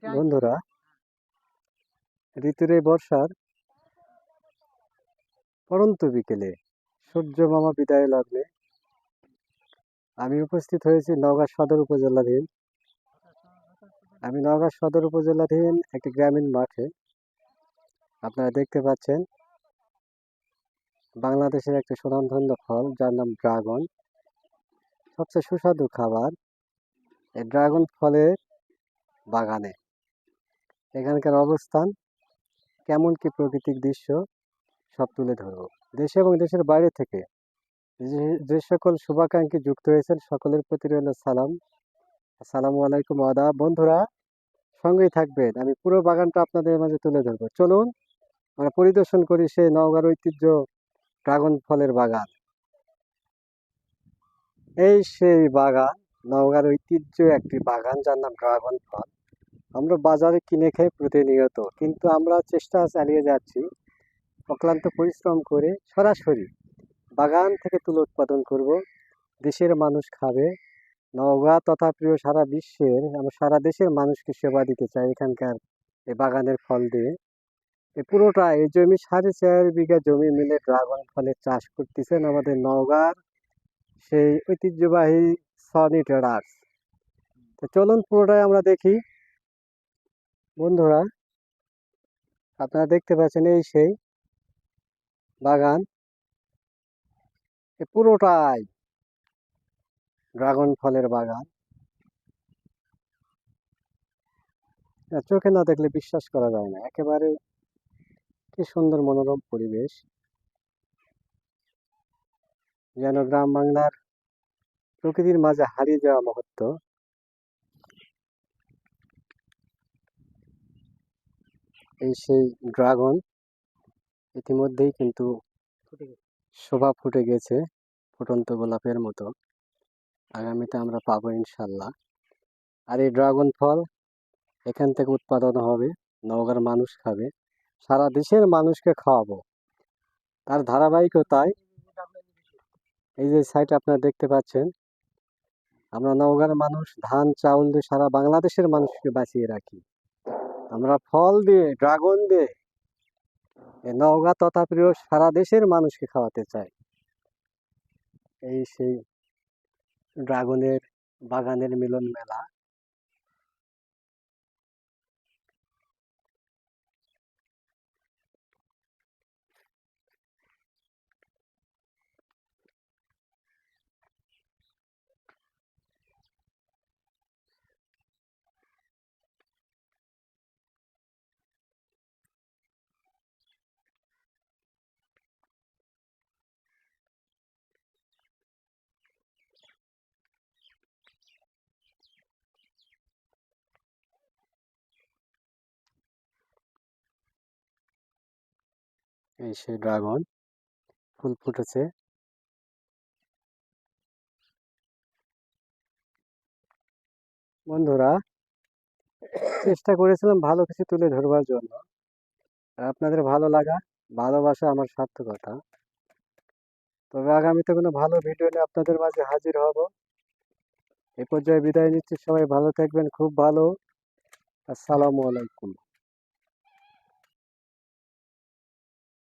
বন্ধুরা, ঋতুর এই বর্ষার পড়ন্ত বিকেলে সূর্য মামা বিদায় লগ্নে আমি উপস্থিত হয়েছি নওগাঁ সদর উপজেলাধীন। আমি নওগাঁ সদর উপজেলাধীন একটি গ্রামীণ মাঠে। আপনারা দেখতে পাচ্ছেন বাংলাদেশের একটি সুনামধন্য ফল, যার নাম ড্রাগন। সবচেয়ে সুস্বাদু খাবার এই ড্রাগন ফলের বাগানে। এখানকার অবস্থান, কেমন কি প্রাকৃতিক দৃশ্য, সব তুলে ধরব। দেশে এবং দেশের বাইরে থেকে যে সকল শুভাকাঙ্ক্ষী যুক্ত হয়েছেন, সকলের প্রতি রইল সালাম। আসসালামু আলাইকুম, আদাব। বন্ধুরা, সঙ্গেই থাকবেন, আমি পুরো বাগানটা আপনাদের মাঝে তুলে ধরবো। চলুন আমরা পরিদর্শন করি সেই নওগাঁর ঐতিহ্য ড্রাগন ফলের বাগান। এই সেই বাগান, নওগাঁর ঐতিহ্য একটি বাগান, যার নাম ড্রাগন ফল। আমরা বাজারে কিনে খাই প্রতিনিয়ত, কিন্তু আমরা চেষ্টা চালিয়ে যাচ্ছি অক্লান্ত পরিশ্রম করে সরাসরি বাগান থেকে তুলে উৎপাদন করব। দেশের মানুষ খাবে, নওগাঁ তথা প্রিয় সারা বিশ্বের, আমরা সারা দেশের মানুষকে সেবা দিতে চাই এখানকার এই বাগানের ফল দিয়ে। এই পুরোটা এই জমি 4.5 বিঘা জমি মিলে ড্রাগন ফলের চাষ করতেছেন আমাদের নওগাঁর সেই ঐতিহ্যবাহী সনি ট্রেডার্স। তো চলুন পুরোটাই আমরা দেখি। বন্ধুরা, আপনারা দেখতে পাচ্ছেন এই সেই বাগান, এই পুরোটাই ড্রাগন ফলের বাগান। চোখে না দেখলে বিশ্বাস করা যায় না, একেবারে কি সুন্দর মনোরম পরিবেশ, যেন গ্রাম বাংলার প্রকৃতির মাঝে হারিয়ে যাওয়া মুহূর্ত। এই সেই ড্রাগন ইতিমধ্যেই কিন্তু শোভা ফুটে গেছে ফুটন্ত গোলাপের মতো। আগামীতে আমরা পাবো ইনশাল্লাহ। আর এই ড্রাগন ফল এখান থেকে উৎপাদন হবে, নওগাঁর মানুষ খাবে, সারা দেশের মানুষকে খাওয়াবো। তার ধারাবাহিকতায় এই যে সাইট আপনারা দেখতে পাচ্ছেন, আমরা নওগাঁর মানুষ ধান চাউল দিয়ে সারা বাংলাদেশের মানুষকে বাঁচিয়ে রাখি। আমরা ফল দিয়ে, ড্রাগন দিয়ে নওগাঁ তথা প্রিয় সারা দেশের মানুষকে খাওয়াতে চাই। এই সেই ড্রাগনের বাগানের মিলন মেলা। এই সেই ড্রাগন ফুল ফুটেছে। বন্ধুরা, চেষ্টা করেছিলাম ভালো কিছু তুলে ধরবার জন্য, আর আপনাদের ভালো লাগা, ভালোবাসা আমার সার্থকতা। তবে আগামীতে কোনো ভালো ভিডিও নিয়ে আপনাদের মাঝে হাজির হব। এই পর্যায়ে বিদায় নিচ্ছি, সবাই ভালো থাকবেন, খুব ভালো। আসসালামু আলাইকুম।